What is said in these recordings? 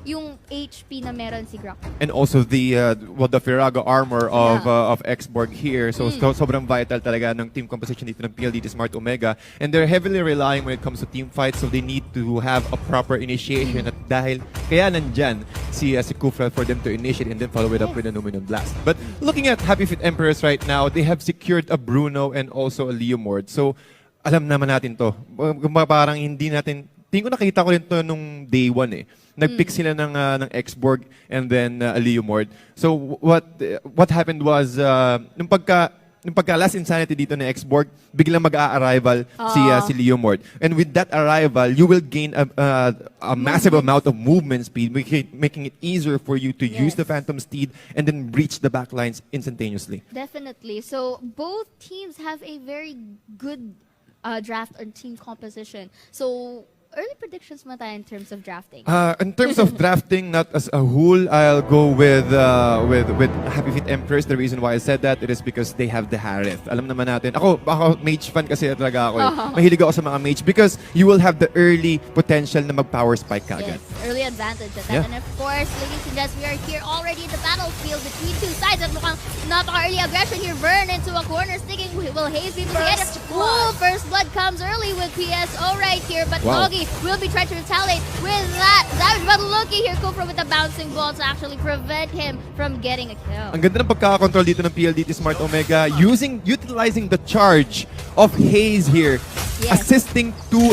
yung HP na meron si Grock. And also the Firaga armor of X-Borg here. So sobrang vital talaga ng team composition dito ng PLDT Smart Omega. And they're heavily relying when it comes to team fights, so they need to have a proper initiation. At dahil kaya nandyan si Kufra for them to initiate and then follow it up with a Luminous Blast. But looking at Happy Feet Emperors right now, they have secured a Bruno and also a Leomord. So alam naman natin to. Parang hindi natin, tingin ko nakita ko rin to nung day 1 eh. Nag-pick sila ng X-Borg and then a Leomord. So what happened was, nung pagka last insanity dito na X-Borg, biglang mag-a-arrival si Leomord. And with that arrival, you will gain a massive amount of movement speed, making it easier for you to use the Phantom Steed and then breach the backlines instantaneously. Definitely. So both teams have a very good draft on team composition. So early predictions mo tayo in terms of drafting? In terms of drafting, not as a whole, I'll go with Happy Feet Empress. The reason why I said that, it is because they have the Harith. Alam naman natin. Ako mage fan kasi talaga ako. Mahilig ako sa mga mage because you will have the early potential na mag-power spike kagad. Yes, early advantage at that. And of course, ladies and gents, we are here already in the battlefield between two sides. At mukhang napaka-early aggression here. Burn into a corner, sticking will HAZE be able to get it. First blood comes early with PSO right here, but DOGIE will be trying to retaliate with that damage. But looky here, Kufra with the bouncing ball to actually prevent him from getting a kill. Ang ganda ng pagkakakontrol dito ng PLDT Smart Omega, utilizing the charge of HAZE here, assisting two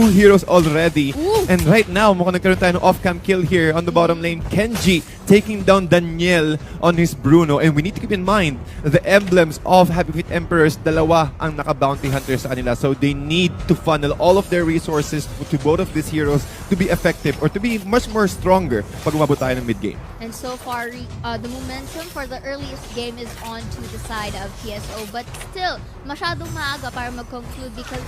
heroes already. And right now, mukhang nagkaroon tayo ng off-cam kill here on the bottom lane. Kenji taking down Daniel on his Bruno. And we need to keep in mind the emblems of Happy Feet Emperors, dalawa ang naka-bounty hunters sa kanila. So they need to funnel all of their resources to both of these heroes to be effective or to be much more stronger pag umabot tayo ng mid-game. And so far, the momentum for the earliest game is on to the side of PSO. But still, masyadong maaga para mag-conclude because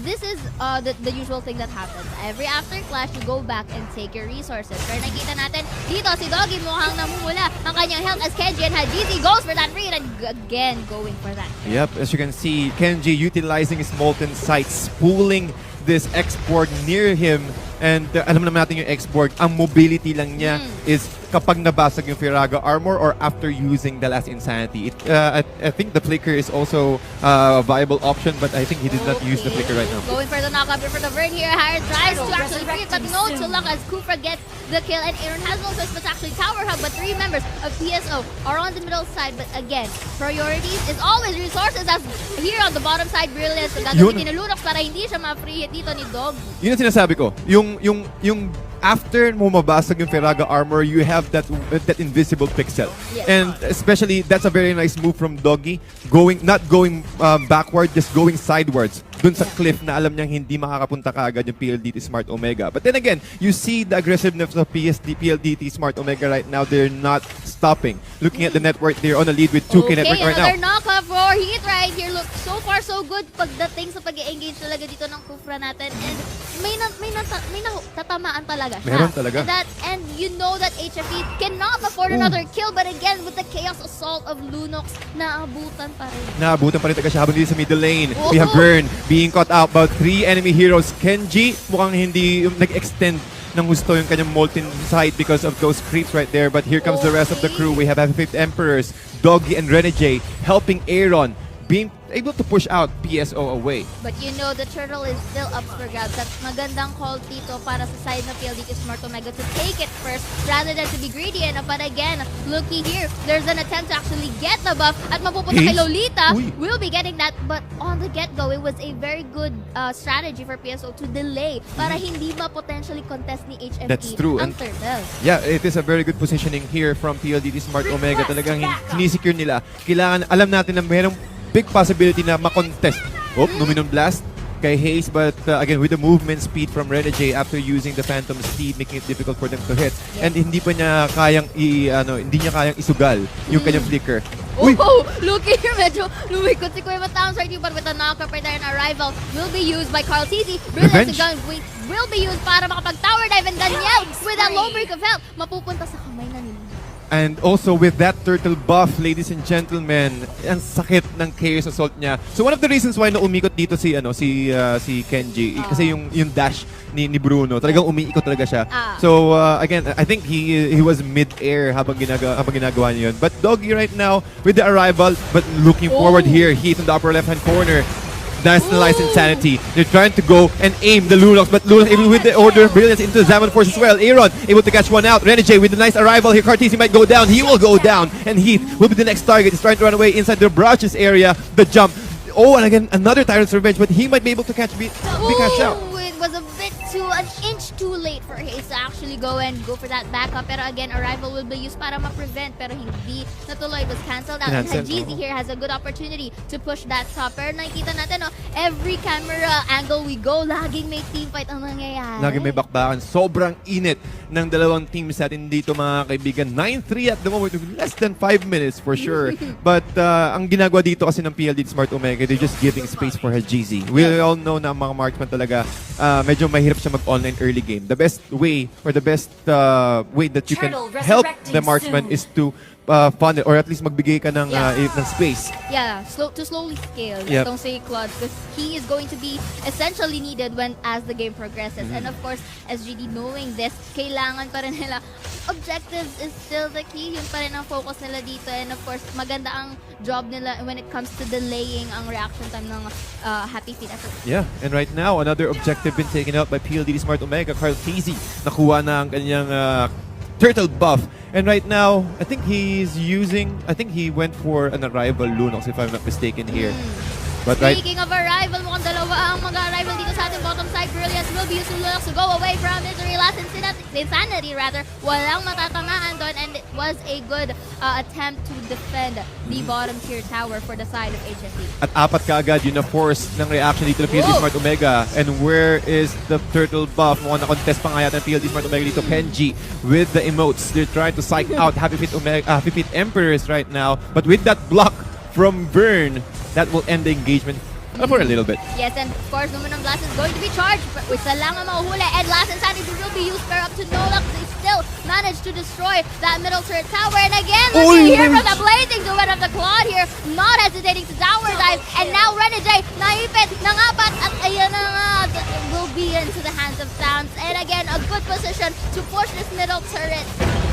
this is the usual thing that happens. Every after clash, you go back and take your resources. Pero nakita natin, dito si DOGIE mukhang namumula ang kanyang health as Kenji and HAZE goes for that read and again going for that. Yep, as you can see, Kenji utilizing his Molten Sights, pulling this X-Borg near him. And alam naman natin yung X-Borg, ang mobility lang niya is kapag nabasag yung Firaga armor or after using the last insanity. I think the flicker is also a viable option, but I think he did not use the flicker right now. Going for the knockup for the burn here. Harry tries to actually free it, but no too long as Kufra gets the kill. And Aaron has no choice but actually tower hug, but 3 members of PSO are on the middle side. But again, priorities is always resources as here on the bottom side. Brilliant. So gagawin ni Lunox para hindi siya ma-free hit dito ni DOGIE. Yun ang sinasabi ko. Yung after mo mabasag yung Firaga armor, you have that invisible pixel. Yes. And especially, that's a very nice move from DOGIE. Not going backward, just going sidewards. Dun sa cliff na alam niyang hindi makakapunta kaagad yung PLDT Smart Omega. But then again, you see the aggressiveness of PLDT Smart Omega right now. They're not stopping. Looking at the network, they're on a lead with 2K network right now. Another knockup for heat right here. Look, so far so good pagdating sa pag-engage talaga dito ng Kufra natin. And may tatamaan talaga siya. Meron talaga. And you know that HFE cannot afford another kill. But again, with the chaos assault of Lunox, naabutan pa rin. Naabutan pa rin talaga siya habang dito sa middle lane. We have Burn being caught out by 3 enemy heroes. Kenji mukhang hindi nag-extend ng gusto yung kanyang Molten Sight because of those creeps right there. But here comes the rest of the crew. We have Happy Feet Emperors, DOGIE and Renegade helping Aaron, being able to push out PSO away. But you know, the turtle is still up for grabs. That's magandang call dito para sa side ng PLDT Smart Omega to take it first rather than to be greedy. And but again, looky here, there's an attempt to actually get the buff at mapupunta kay Lolita. Will be getting that, but on the get-go, it was a very good strategy for PSO to delay para hindi ma-potentially contest ni HME. That's true. Ang turtle. Yeah, it is a very good positioning here from PLDT Smart Omega. Talagang sinisecure nila. Kailangan, alam natin na mayroong big possibility na ma-contest. Luminous Blast kay HAZE, but again, with the movement speed from Renegade after using the Phantom Steed, making it difficult for them to hit. And hindi pa niya kayang isugal yung kanyang flicker. Looky here, medyo lumikot si Kuya Matams right here, but with the knockup right there, an arrival will be used by Carl TZ. Brilliant gun will be used para makapag-tower dive, and Daniel with a low break of health, mapupunta sa kamay na nila. And also with that turtle buff, ladies and gentlemen, ang sakit ng Chaos Assault niya. So one of the reasons why na umikot dito si Kenji kasi yung dash ni Bruno, talagang umiikot talaga siya. So again, I think he was mid-air habang ginagawa niya yun. But DOGIE right now with the arrival, but looking forward here, Heat in the upper left-hand corner. Nationalized Insanity. They're trying to go and aim the Lunox, but Lunox able with the Order of Brilliance into the Zaman Force as well. Aaron able to catch one out. Renegade with the nice arrival here. Cartesi might go down. He will go down. And Heath will be the next target. He's trying to run away inside the Brushes area. The jump. Oh, and again, another Tyrant's Revenge, but he might be able to be catch out. It was a bit an inch too late for HAZE to actually go for that backup. Pero again, arrival will be used para ma-prevent. Pero hindi natuloy. It was cancelled out. And HAZE here has a good opportunity to push that top. Pero nakikita natin, every camera angle we go, laging may teamfight ang nangyayari. Laging may bakbakan. Sobrang init ng dalawang teams natin dito, mga kaibigan. 9-3 at the moment. Less than 5 minutes for sure. But ang ginagawa dito kasi ng PLD Smart Omega, they're just giving space for HAZE. We all know na ang mga marksman talaga, medyo mahirap siya mag-online early game. The best way or the best way that you can help the marksman is to fund it or at least magbigay ka ng space. Yeah, to slowly scale. Don't say Claude, because he is going to be essentially needed as the game progresses. And of course, SGD knowing this, kailangan pa rin nila. Objectives is still the key. Yun pa rin ang focus nila dito. And of course, maganda ang job nila when it comes to delaying ang reaction time ng Happy Feet effort. Yeah, and right now, another objective been taken out by PLD Smart Omega. Cartesi nakuha na ang kanyang turtle buff. And right now, I think he went for an arrival Lunox, if I'm not mistaken here. But Speaking of arrival, mukhang dalawa ang mag-arrival dito sa ating bottom side. Brilliance will be used to Lunox to go away from misery. Last insanity rather. Walang matatamaan doon, and it was a good attempt to defend the bottom tier tower for the side of HFE. At apat kaagad yun na force ng reaction dito ng PLD Smart Omega. And where is the turtle buff? Mukhang na-contest pa nga yata ng PLD Smart Omega dito. Kenji with the emotes. They're trying to psych out Happy Feet Emperors right now. But with that block from Vern, that will end the engagement for a little bit. Yes, and of course, Luminum Blast is going to be charged. But isa lang ang mahuhuli. And last insanity will be used for up to Nolux. They still managed to destroy that middle turret tower. And again, looking here from the blazing duet of the Claude here. Not hesitating to tower dive. And now Renegade, naipit ng apat. At ayan na nga, will be into the hands of Towns. And again, a good position to push this middle turret.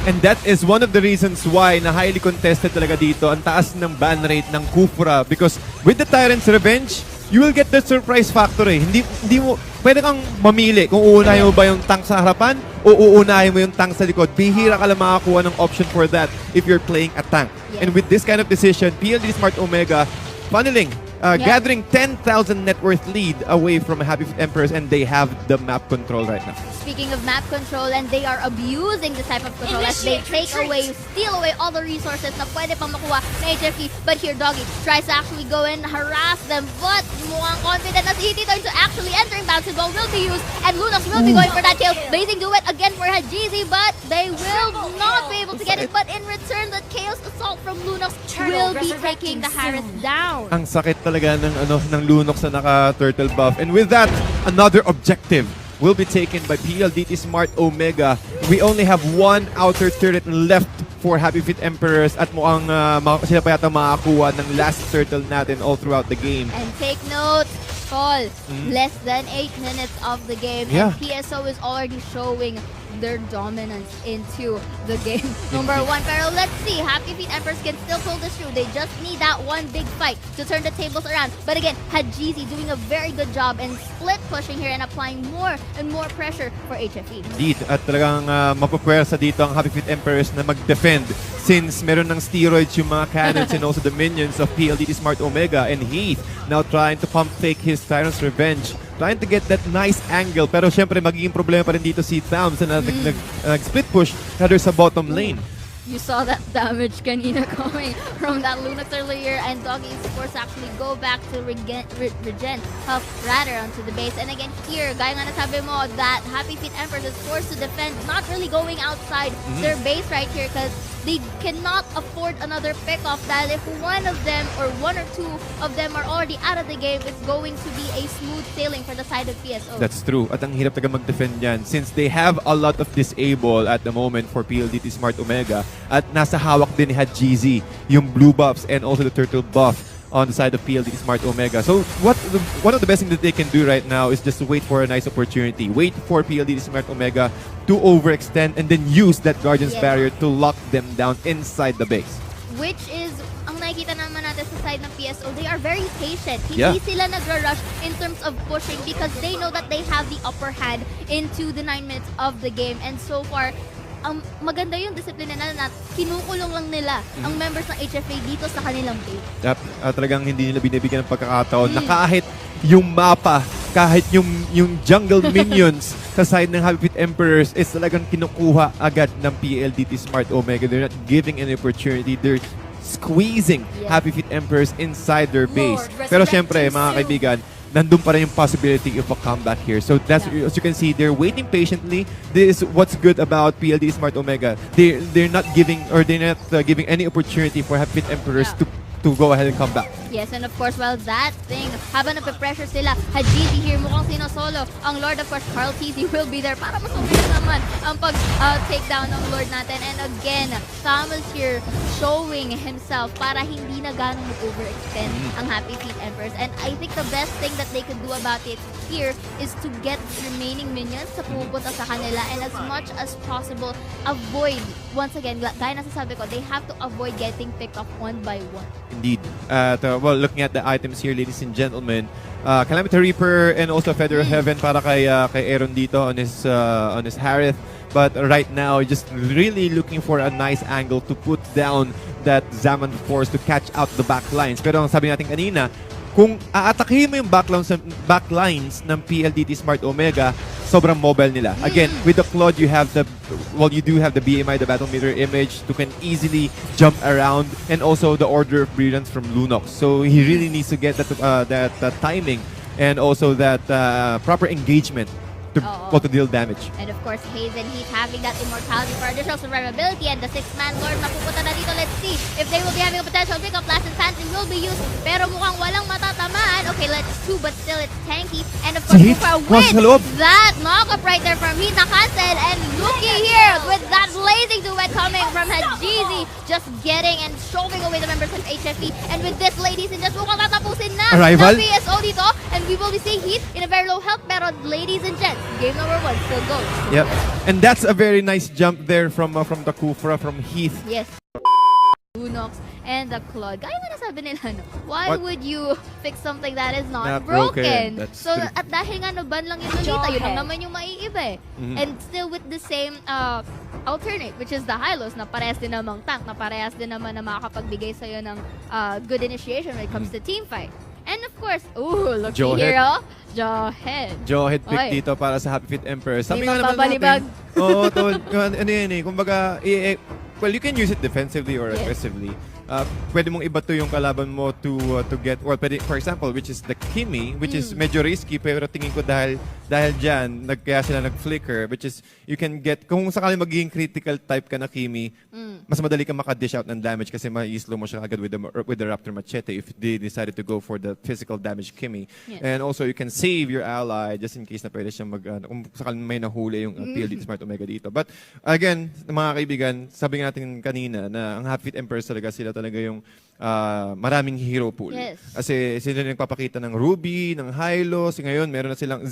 And that is one of the reasons why na highly contested talaga dito ang taas ng ban rate ng Kufra, because with the Tyrant's Revenge, you will get the surprise factor eh. Hindi mo, pwede kang mamili kung uunahin mo ba yung tank sa harapan o uunahin mo yung tank sa likod. Bihira ka lang makakuha ng option for that if you're playing a tank. And with this kind of decision, PLD Smart Omega funneling, gathering 10,000 net worth lead away from Happy Feet Emperors, and they have the map control right now. Speaking of map control, and they are abusing this type of control as they steal away all the resources na pwede pang makuha na HFE. But here, DOGIE tries to actually go and harass them, but mukhang confident na si Hiti turn to actually entering bouncing ball will be used, and Lunox will be going for that kill. Blazing duet again for HAZE, but they will not be able to get it. But in return, the Chaos Assault from Lunox will be taking the Harris down. Ang sakit talaga ng Lunox na naka-turtle buff. And with that, another objective will be taken by PLDT Smart Omega. We only have one outer turret left for Happy Feet Emperors at mukhang sila pa yata makakuha ng last turtle natin all throughout the game. And take note, Paul, less than 8 minutes of the game, and PSO is already showing their dominance into the game. Number 1, pero let's see, Happy Feet Emperors can still pull this through. They just need that one big fight to turn the tables around. But again, HAZE doing a very good job and split pushing here and applying more and more pressure for HFE. Indeed, at talagang mapapwersa dito ang Happy Feet Emperors na mag-defend since meron ng steroids yung mga cannons and also the minions of PLDT Smart Omega, and Heath now trying to pump fake his Tyrant's Revenge, trying to get that nice angle, pero syempre magiging problema pa rin dito si Thams na nag-split push rather sa bottom lane. You saw that damage kanina coming from that Lunox earlier, and DOGIE is forced to actually go back to regen health rather onto the base. And again here, gaya nga nasabi mo, that Happy Feet Emperors is forced to defend, not really going outside their base right here, because they cannot afford another pick-off dahil if one of them or one or two of them are already out of the game, it's going to be a smooth sailing for the side of PSO. That's true. At ang hirap talaga mag-defend yan since they have a lot of disable at the moment for PLDT Smart Omega at nasa hawak din ni HAZE yung blue buffs and also the turtle buff on the side of PLDT Smart Omega. So one of the best things that they can do right now is just to wait for a nice opportunity. Wait for PLDT Smart Omega to overextend and then use that Guardian's Barrier to lock them down inside the base. Which is, ang nakikita naman natin sa side ng PSO, they are very patient. Hindi sila nagra-rush in terms of pushing because they know that they have the upper hand into the 9 minutes of the game. And so far, maganda yung disiplina na kinukulong lang nila ang members ng HFA dito sa kanilang base. Yep. Talagang hindi nila binibigyan ng pagkakataon na kahit yung mapa, kahit yung jungle minions sa side ng Happy Feet Emperors is talagang kinukuha agad ng PLDT Smart Omega. They're not giving any opportunity. They're squeezing Happy Feet Emperors inside their base. Pero syempre, mga kaibigan, nandun pa rin yung possibility of a comeback here. So that's, as you can see, they're waiting patiently. This is what's good about PLD Smart Omega. They're not giving giving any opportunity for Happy Feet Emperors to go ahead and come back. Yes, and of course, while that thing, habang nape-pressure sila, HAZE here, mukhang sino-solo. Ang Lord, of course, Carl TZ will be there para masubilis naman ang pag-take down ng Lord natin. And again, Thomas here showing himself para hindi na ganong mag-overextend ang Happy Feet Emperors. And I think the best thing that they can do about it here is to get remaining minions sa pupunta sa kanila and as much as possible, avoid, once again, gaya na sasabi ko, they have to avoid getting picked off one by one. Indeed. Well, looking at the items here, ladies and gentlemen, Calamity Reaper and also Feather of Heaven para kay Aaron dito on his Harith. But right now, just really looking for a nice angle to put down that Zaman Force to catch out the backlines. Pero ang sabi natin kanina, kung aatakihin mo yung backlines ng PLDT Smart Omega, sobrang mobile nila. Again, with the Claude, you do have the BMI, the Battle Meter image, to can easily jump around, and also the Order of Brilliance from Lunox. So he really needs to get that timing and also that proper engagement to deal damage. And of course, HAZE and he's having that immortality for additional survivability, and the 6-man Lord mapupunta na dito. Let's see if they will be having a potential pick-up. Last and Fancy will be used, pero mukhang walang matatamaan. Okay, let's 2, but still it's tanky. And of course, Kufa wins that knock-up right there from Heat na-cancel. And looky here with that blazing duet coming from HAZE, just getting and shoving away the members of HFE. And with this, ladies and gents, mukhang tatapusin na ng PSO dito. And we will be seeing Heat in a very low health, pero ladies and gents, game number 1 still goes. Yep. And that's a very nice jump there from the Kufra, from Heath. Yes. Lunox and the Claude. Gaya nga nasabi nila, no? Why would you fix something that is not broken? So, at dahil nga naban lang yung Lolita, yun lang naman yung maiiba eh. And still with the same alternate, which is the Hylos, na parehas din namang tank, na parehas din naman na makakapagbigay sa'yo ng good initiation when it comes to team fight. And of course, look here, Jawhead. Jawhead pick dito para sa Happy Feet Emperor. Sabi nga naman natin. Tol, ano yan eh, kumbaga, well, you can use it defensively or aggressively. Pwede mong ibato yung kalaban mo to get, or pwede, for example, which is the Kimmy, which is medyo risky, pero tingin ko dahil dyan, kaya sila nag-flicker, which is, you can get, kung sakali magiging critical type ka na Kimmy, mas madali ka maka-dish out ng damage kasi ma-slow mo siya agad with the Raptor Machete if they decided to go for the physical damage Kimmy. And also, you can save your ally just in case na pwede siyang kung sakali may nahuli yung PLD Smart Omega dito. But again, mga kaibigan, sabi nga natin kanina na ang Happy Feet Emperors talaga yung maraming hero pool. Kasi sila nagpapakita ng Ruby, ng Hylos, ngayon meron na silang,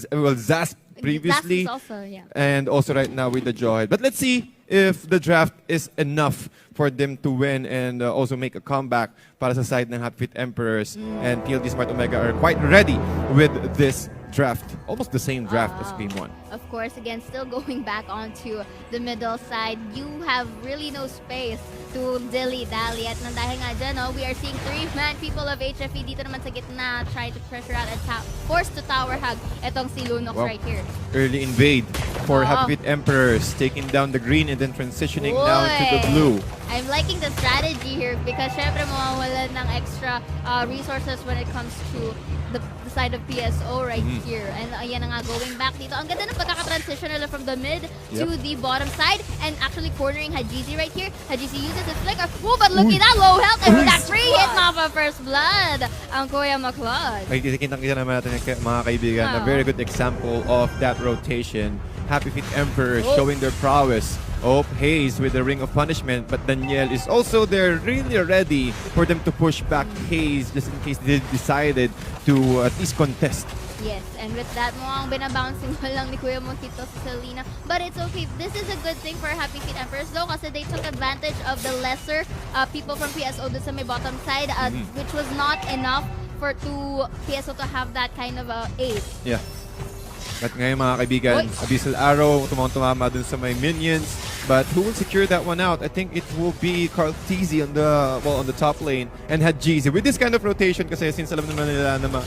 Zast previously, also, and also right now with the Jawhead. But let's see if the draft is enough for them to win and also make a comeback para sa side ng Happy Feet Emperors. And PLD Smart Omega are quite ready with this draft. Almost the same draft as Game 1. Of course, again, still going back onto the middle side, you have really no space to dilly-dally. At dahil nga dyan, we are seeing 3-man people of HFE dito naman sa gitna trying to pressure out and forced to tower hug etong si Lunox right here. Early invade for Happy Feet Emperors, taking down the green and then transitioning down to the blue. I'm liking the strategy here because syempre mawawalan ng extra resources when it comes to the the side of PSO right here. And ayan na nga, going back dito. Ang ganda ng pagkaka-transition nila from the mid to the bottom side. And actually cornering HAZE right here. HAZE uses his flicker. Oh, but look at that low health. And with that free hit off of first blood, ang Kuya Claude. Ay, kitang-kita naman natin mga kaibigan. A very good example of that rotation. Happy Feet Emperor showing their prowess. HAZE with the Ring of Punishment, but Daniel is also there, really ready for them to push back HAZE just in case they decided to at least contest. Yes, and with that, mukhang binabouncing mo lang ni Kuya Mojito sa Selena. But it's okay. This is a good thing for Happy Feet Emperors though, kasi they took advantage of the lesser people from PSO dun sa may bottom side, which was not enough for PSO to have that kind of aid. Yeah. But ngayon mga kaibigan, Abyssal Arrow, tumama dun sa may minions. But who will secure that one out? I think it will be Kartie on the top lane and HAZE. With this kind of rotation kasi since alam naman nila na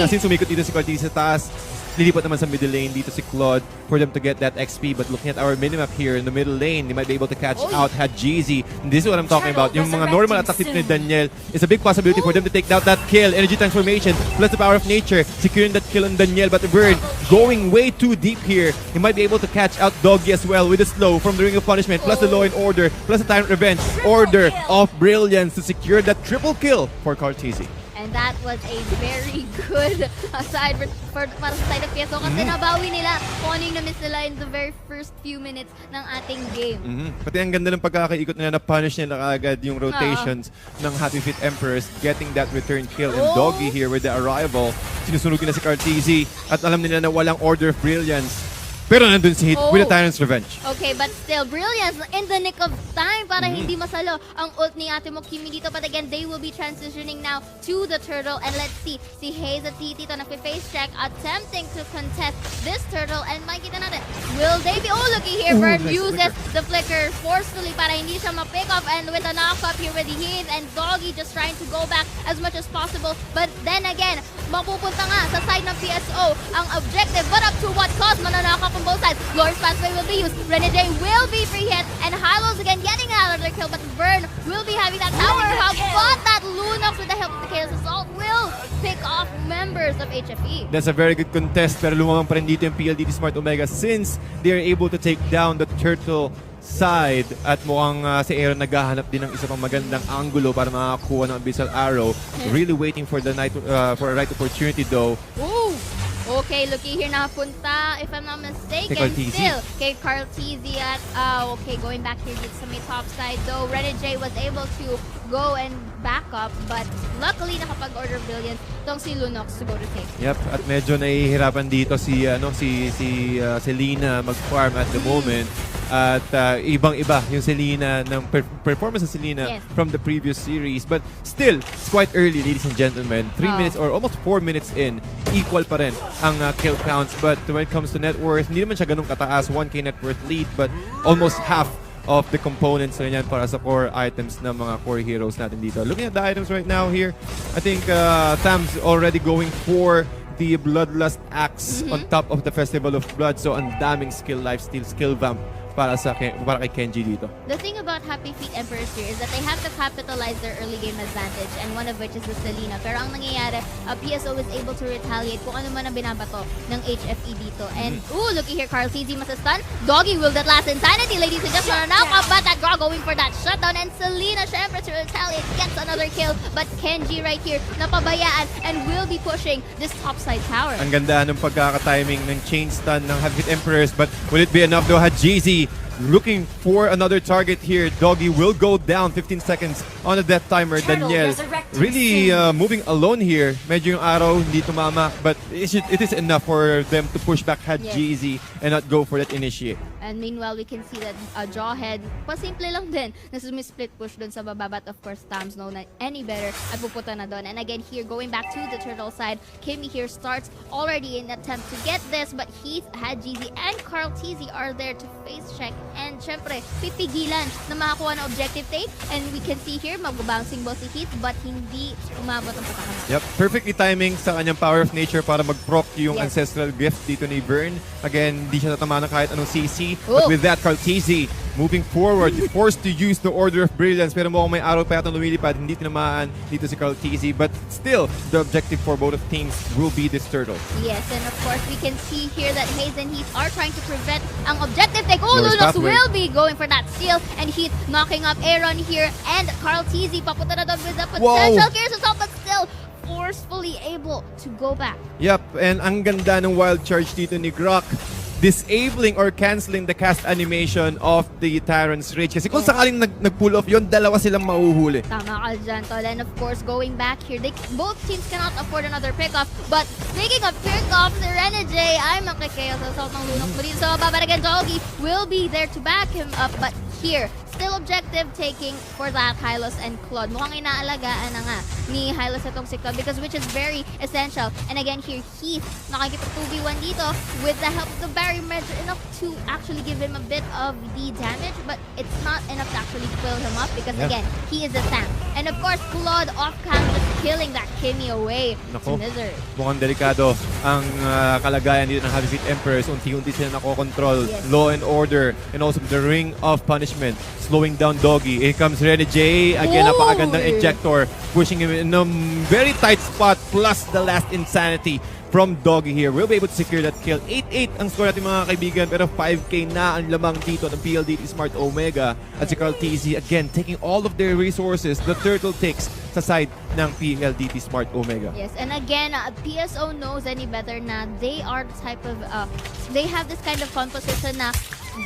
since umikot dito si Kartie sa taas, lilipat naman sa middle lane dito si Claude for them to get that XP. But looking at our minimap here in the middle lane, they might be able to catch out HAZE. And this is what I'm talking about. Yung mga normal attack ni Daniel is a big possibility for them to take out that kill. Energy transformation plus the power of nature, securing that kill on Daniel. But Vern going way too deep here. He might be able to catch out DOGIE as well with the slow from the Ring of Punishment plus the Law and Order plus the Tyrant Revenge. Order of Brilliance to secure that triple kill for Kartie. And that was a very good side para sa side of PSO kasi nabawi nila kung ano yung na-miss nila in the very first few minutes ng ating game. Pati ang ganda ng pagkakaikot nila, na-punish nila kaagad yung rotations ng Happy Feet Emperors, getting that return kill. And DOGIE here with the arrival, sinusunugin na si Kartie at alam nila na walang Order of Brilliance. Pero nandun si Hit with the Tyrant's Revenge. Okay, but still, Brilliance in the nick of time para hindi masalo ang ult ni ate mo Kimmy dito. But again, they will be transitioning now to the turtle. And let's see, si HAZE at Tito nagpe-face check, attempting to contest this turtle. And makikita natin, will they be... Oh, looky here, Vern uses the flicker forcefully para hindi siya ma-pick off. And with a knock-up here with the HAZE and DOGIE just trying to go back as much as possible. But then again, mapupunta nga sa side ng PSO ang objective. But up to what cost? Mananakap from both sides. Glorious Pathway will be used. Renegade will be free hit. And Hylos again getting another kill. But Vern will be having that tower hug. But that Lunox with the help of the Chaos Assault will pick off members of HFE. That's a very good contest. Pero lumamang pa rin dito yung PLDT Smart Omega since they are able to take down the turtle side at mukhang si Aaron naghahanap din ng isa pang magandang angulo para makakuha ng Abyssal Arrow. Really waiting for the for a right opportunity though. Ooh. Okay, looky here, nakapunta, if I'm not mistaken, still kay Kartie at, okay, going back here dito sa may top side though. Renegade was able to go and back up, but luckily nakapag-order Brilliance itong si Lunox to go to take. Yep, at medyo nahihirapan dito si Selena mag-farm at the moment. At ibang-iba yung Selena ng performance ng Selena from the previous series. But still, it's quite early, ladies and gentlemen. 3 minutes or almost 4 minutes in, equal pa rin ang kill counts. But when it comes to net worth, hindi naman siya ganun kataas. 1K net worth lead, but almost half of the components na yan para sa core items ng mga core heroes natin dito. Looking at the items right now here, I think Sam's already going for the Bloodlust Axe on top of the Festival of Blood. So, ang daming skill lifesteal, skill vamp para kay Kenji dito. The thing about Happy Feet Emperors here is that they have to capitalize their early game advantage, and one of which is the Selena. Pero ang nangyayari, PSO is able to retaliate kung ano man ang binabato ng HFE dito. And, looky here, Kartie masa-stun. DOGIE will that last insanity, ladies and gentlemen. Now, but that Grock going for that shutdown, and Selena, syempre, to retaliate, gets another kill. But Kenji right here, napabayaan, and will be pushing this topside tower. Ang ganda ng pagkaka-timing ng chain stun ng Happy Feet Emperors, but will it be enough though? HAZE looking for another target here. DOGIE will go down 15 seconds on the death timer. Daniel really moving alone here. Medyo yung arrow hindi tumama, but it is enough for them to push back HAZE and not go for that initiate. And meanwhile, we can see that Jawhead, pasimple lang din na split push dun sa baba. But of course, Tams know na any better at pupunta na dun. And again here, going back to the turtle side, Kimmy here starts already in attempt to get this. But Heath, HAZE, and Kartie are there to face check. And syempre, pipigilan na makakuha ng objective take. And we can see here, mag-bouncing ball si Heath, but hindi umabot ang pagkakamali. Yep, perfectly timing sa kanyang power of nature para mag-proc yung ancestral gift dito ni Vern. Again, hindi siya tatama ng kahit anong CC. But with that, Kartie moving forward, forced to use the Order of Brilliance. Pero mukhang may araw pa yata lumilipad, hindi tinamaan dito si Carl TZ. But still, the objective for both of teams will be this turtle. Yes, and of course, we can see here that HAZE and Heath are trying to prevent ang objective take. Oh, Norris Lunox pathway. will be going for that steal, and Heath knocking up Aaron here, and Carl TZ papunta na doon with the potential Gears Assault, but still forcefully able to go back. Yep, and ang ganda ng wild charge dito ni Grock, disabling or canceling the cast animation of the Tyrant's Rage. Kasi kung sakaling nag-pull off yun, dalawa silang mahuhuli. Tama ka dyan, Tol. And of course, going back here, both teams cannot afford another pickoff. But speaking of pickoff, si Rene J ay makikaya sa assault ng Lunox mo dito. So, babaragan DOGIE will be there to back him up. But here, still objective taking for that Hylos and Claude. Mukhang inaalagaan na nga ni Hylos itong si Claude because which is very essential. And again here, Heath nakikipag 2v1 dito with the help of the barrier measure, enough to actually give him a bit of the damage, but it's not enough to actually fill him up because again, he is a tank. And of course, Claude off-cam just killing that Kimmy away to Misery. Mukhang delikado ang kalagayan dito ng Happy Feet Emperors. Unti-unti sila nakokontrol. Law and order and also the ring of punishment. Slowing down DOGIE. Here comes Rene J. Again, napakagandang ejector. Pushing him in a very tight spot plus the last insanity from DOGIE here. We'll be able to secure that kill. 8-8 ang score natin mga kaibigan, pero 5K na ang lamang dito ng PLDT Smart Omega. At si Carl TZ again taking all of their resources. The turtle takes sa side ng PLDT Smart Omega. Yes, and again, PSO knows any better na they are the type of, they have this kind of composition na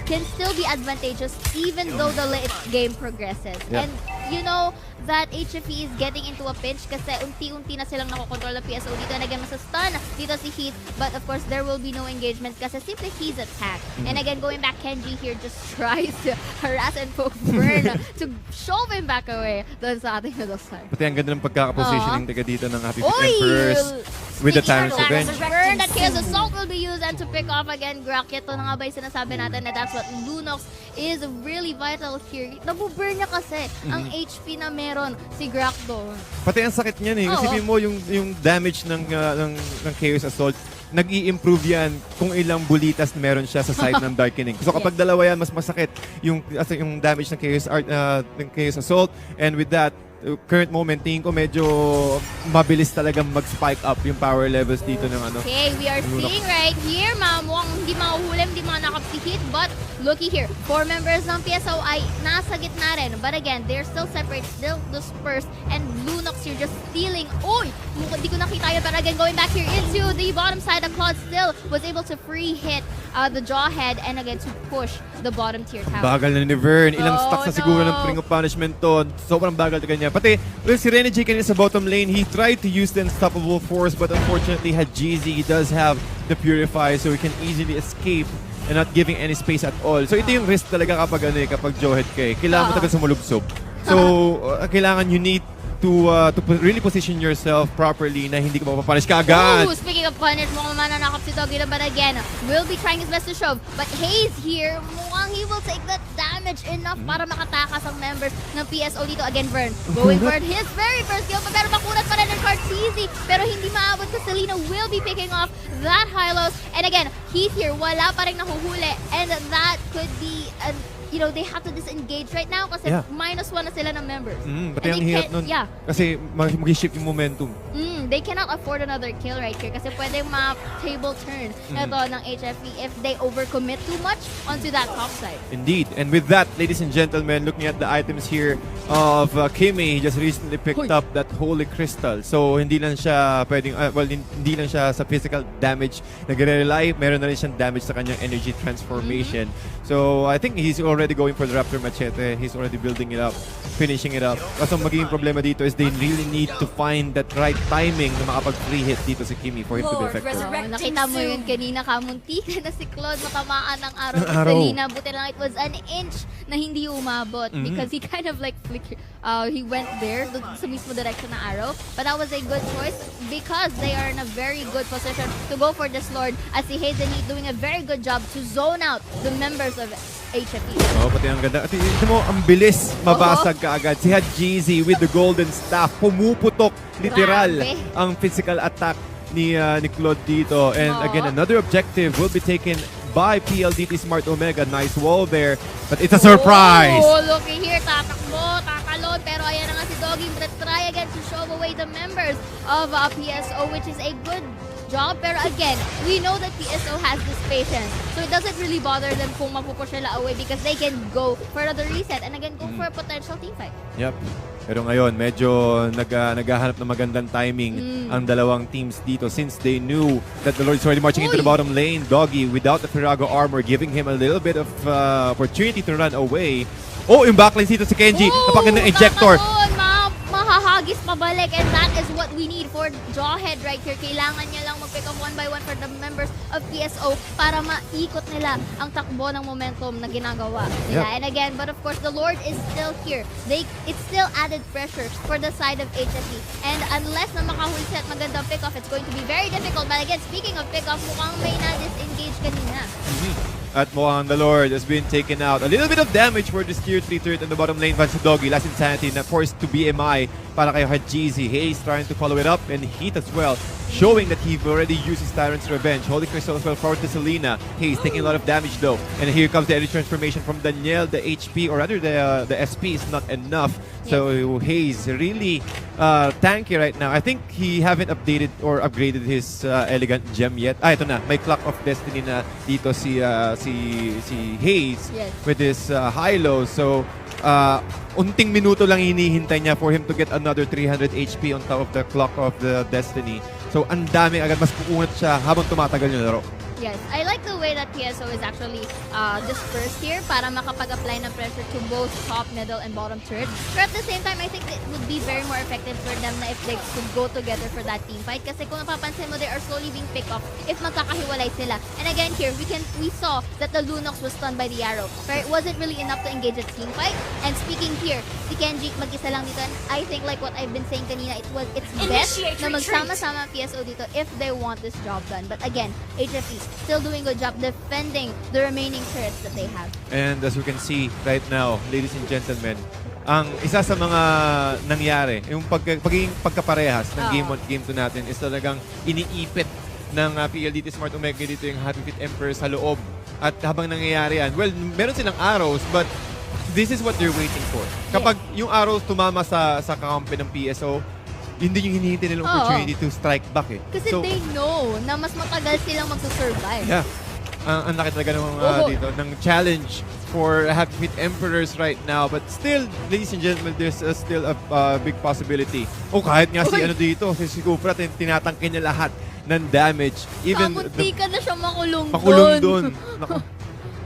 can still be advantageous even though the late game progresses. And you know that HFE is getting into a pinch kasi unti-unti na silang nakokontrol ng PSO dito. And again, masa-stun dito si Heath, but of course there will be no engagement kasi simply he's attacked. And again, going back, Kenji here just tries to harass and poke Burn to shove him back away doon sa ating middle side. Pati ang ganda ng pagkakapositioning taga dito ng Happy Feet Emperors with the Tyrant's Revenge. Burn, that Chaos Assault will be used and to pick off again Grock. Ito na nga ba yung sinasabi natin na that's what Lunox is really vital here. Nabuburn niya kasi ang HP na meron si Grock doon. Pati ang sakit niyan eh. Isipin mo yung damage ng Chaos Assault, nag-i-improve yan kung ilang bulitas meron siya sa side ng Darkening. So kapag dalawa yan, mas masakit yung damage ng Chaos Assault. And with that, current moment, tingin ko medyo mabilis talaga mag-spike up yung power levels dito ng ano. Okay, we are seeing right here, mukhang hindi mahuhuli, hindi manakap si Heath, but looky here, 4 members ng PSO ay nasa gitna rin. But again, they're still separate, still dispersed, and Lunox here just stealing. Uy! Hindi ko nakita yun, but again, going back here into the bottom side, the Claude still was able to free hit the Jawhead and again to push the bottom tier tower. Bagal na ni Vern. Ilang stacks na siguro ng Ring of Punishment to. Sobrang bagal na kanya. Pati, si Rene J kanina sa bottom lane, he tried to use the Unstoppable Force, but unfortunately had GZ. He does have the Purify, so he can easily escape and not giving any space at all. So ito yung risk talaga kapag Jawhead ka eh. Kailangan mo talaga sumulubsob. So, kailangan you need to really position yourself properly na hindi ka mapapunish ka agad. Ooh, speaking of punish, mukhang mananakap si DOGIE, but again, will be trying his best to shove. But HAZE here, mukhang he will take that damage enough para makatakas ang members ng PSO dito. Again, Vern going for his very first kill, pero makunat pa rin ng card easy. Pero hindi maabot kasi Selena will be picking off that Hylos. And again, Heath here, wala pa rin nahuhuli. And that could be you know, they have to disengage right now kasi -1 na sila ng members. Pati ang hirap nun. Kasi mag-shift yung momentum. They cannot afford another kill right here kasi pwede ma-table turn ito ng HFE if they overcommit too much onto that top side. Indeed. And with that, ladies and gentlemen, looking at the items here of Kimmy, he just recently picked up that Holy Crystal. So, hindi lang siya pwedeng, hindi lang siya sa physical damage nagre-rely, meron na rin siyang damage sa kanyang energy transformation. So, I think he's already going for the Raptor Machete. He's already building it up, finishing it up. Kasi ang magiging problema dito is they really need to find that right timing na makapag-free hit dito si Kimmy for him to be effective. Nakita mo yun kanina, kamunti na si Claude matamaan ng araw ni Selena. Buti lang it was an inch na hindi umabot because he kind of like he went there sa mismo direction ng arrow. But that was a good choice because they are in a very good position to go for this Lord as si HAZE and he doing a very good job to zone out the members of HFE. Pati ang ganda. At ito mo, ang bilis mabasag kaagad. Si had GZ with the golden staff. Pumuputok literal ang physical attack ni Claude dito. And again, another objective will be taken by PLDT Smart Omega. Nice wall there, but it's a surprise. Oh, looky here. Tatakbo, tatalon. Pero ayan na nga si Doggie. Try again to show away the members of PSO, which is a good job. Pero again, we know that PSO has this patience. So it doesn't really bother them kung mapupush nila away because they can go for another reset and again, go for a potential team fight. Yep. Pero ngayon, medyo naghahanap ng magandang timing ang dalawang teams dito since they knew that the Lord is already marching into the bottom lane. Doggie, without the Firago armor, giving him a little bit of opportunity to run away. Oh, yung backlines dito si Kenji. Napakagandang ejector. Mahahagis pabalik and that is what we need for Jawhead right here. Kailangan niya lang mag-pick up one by one for the members of PSO para maikot nila ang takbo ng momentum na ginagawa nila. And again, but of course, the Lord is still here. It's still added pressure for the side of HSE. And unless na makahuli at magandang pick-off, it's going to be very difficult. But again, speaking of pick-off, mukhang may na-disengage kanina. At mukhang the Lord has been taken out. A little bit of damage for this tier 3 turret in the bottom lane. Van Doggie, last insanity, na forced to BMI para kay HAZE. HAZE trying to follow it up and hit as well, showing that he already used his Tyrant's Revenge. Holding Crystal as well forward to Selena. HAZE taking a lot of damage though. And here comes the edge transformation from Danielle. The HP, or rather the SP is not enough. So HAZE really tanky right now. I think he haven't updated or upgraded his elegant gem yet. Ito na. May Clock of Destiny na dito si HAZE with his high-low. So unting minuto lang hinihintay niya for him to get another 300 HP on top of the Clock of the Destiny. So ang dami agad, mas pupungat siya habang tumatagal yung laro. Yes, I like the way that PSO is actually dispersed here para makapag-apply ng pressure to both top, middle, and bottom turret. But at the same time, I think it would be very more effective for them na if they could go together for that team fight. Kasi kung napapansin mo, they are slowly being picked off if magkakahiwalay sila. And again here, we saw that the Lunox was stunned by the arrow. But it wasn't really enough to engage a team fight. And speaking here, si Kenji mag-isa lang dito. And I think like what I've been saying kanina, it's best na magsama-sama ang PSO dito if they want this job done. But again, HFE still doing a good job defending the remaining turrets that they have. And as you can see right now, ladies and gentlemen, ang isa sa mga nangyari, yung pagiging pagkaparehas ng Game 1, Game 2 natin is talagang iniipit ng PLDT Smart Omega dito yung Happy Feet Emperor sa loob. At habang nangyayari yan, well, meron silang arrows, but this is what they're waiting for. Kapag yung arrows tumama sa kampi ng PSO, yun din yung hinihintay nilang opportunity to strike back eh. Kasi they know na mas matagal silang magsusurvive. Yeah. Ang laki talaga dito, ng challenge for Happy Feet Emperors right now. But still, ladies and gentlemen, there's still a big possibility. Kahit nga si si Kufra, tinatangkin niya lahat ng damage. Even munti ka na siya makulong doon.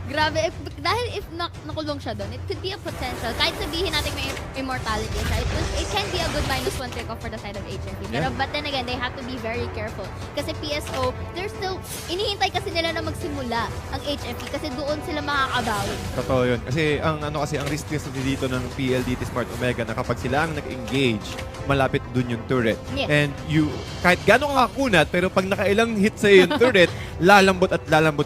Grabe, dahil if nakulong siya doon, it could be a potential. Kahit sabihin natin may immortality siya, it can be a good -1 pick-off for the side of HFE. Pero but then again, they have to be very careful. Kasi PSO, they're still, inihintay kasi nila na magsimula ang HFE kasi doon sila makakabawi. Totoo yun. Kasi ang riskiness dito ng PLDT Smart Omega na kapag sila ang nag-engage, malapit dun yung turret. Yes. And kahit gano'n ka kakunat, pero pag nakailang hit sa'yo yung turret, lalambot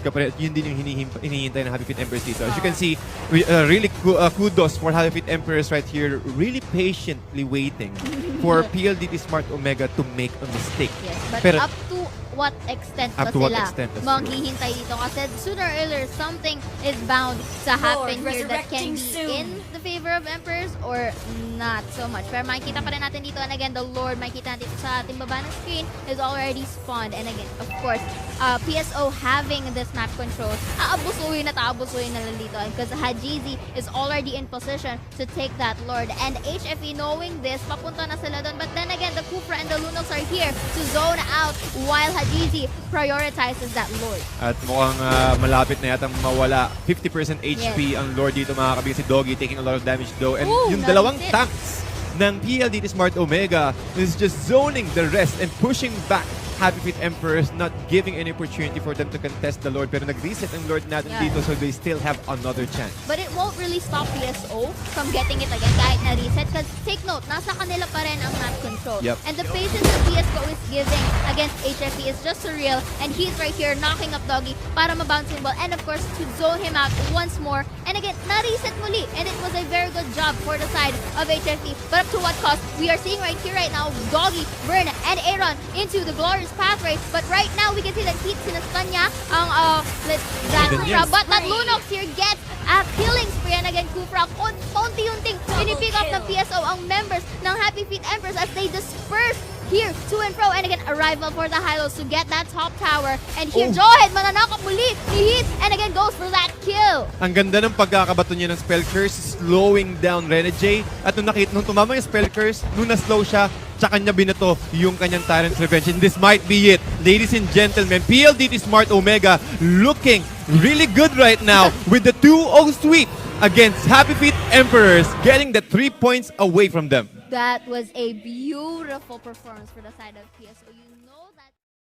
ka pa rin. Yun din yung hinihintay ng Happy Feet Emperors dito. As you can see, really kudos for Happy Feet Emperors right here, really patiently waiting for PLDT Smart Omega to make a mistake. Yes, but pero, up to what extent ba sila maghihintay dito? Kasi sooner or later, something is bound to happen here that can be in the favor of Emperors or not so much. Pero makikita pa rin natin dito, and again, the Lord, makikita natin sa ating baba ng screen, is already spawned. And again, of course, PSO having this map control, aabusuhin na lang dito. Because HAZE is already in position to take that Lord. And HFE knowing this, papunta na sila doon. But then again, the Kufra and the Lunox are here to zone out while HAZE prioritizes that Lord. At mukhang malapit na yatang mawala. 50% HP ang Lord dito, mga kabig. Si Doggie taking a lot of damage though. And yung dalawang tanks ng PLDT Smart Omega is just zoning the rest and pushing back Happy Feet Emperors, not giving any opportunity for them to contest the Lord. Pero nag-reset ang Lord natin dito, so they still have another chance. But it won't really stop PSO from getting it again kahit na-reset. Because take note, nasa kanila pa rin ang map control. And the patience that PSO is giving against HFE is just surreal. And he's right here knocking up Doggie para mabounce yung ball. And of course, to zone him out once more. And again, na-reset muli. And it was a very good job for the side of HFE. But up to what cost? We are seeing right here right now, Doggie, Burn, and Aaron into the glorious his pathway. But right now, we can see that Heat sinastan niya ang Yes. but that Lunox here gets a killing spree. And again, Kufra, konti-unting pinipick up ng PSO ang members ng Happy Feet Emperors as they disperse here to and fro. And again, arrival for the Hylos to get that top tower. And here, Jawhead mananakop muli ni Heat. And again, goes for that kill. Ang ganda ng pagkakabato niya ng spell curse, slowing down Renegade. At nung tumama yung spell curse, nung na-slow siya, tsaka niya binato yung kanyang Tyrant's Revenge. And this might be it. Ladies and gentlemen, PLDT Smart Omega looking really good right now with the 2-0 sweep against Happy Feet Emperors, getting the 3 points away from them. That was a beautiful performance for the side of PSO.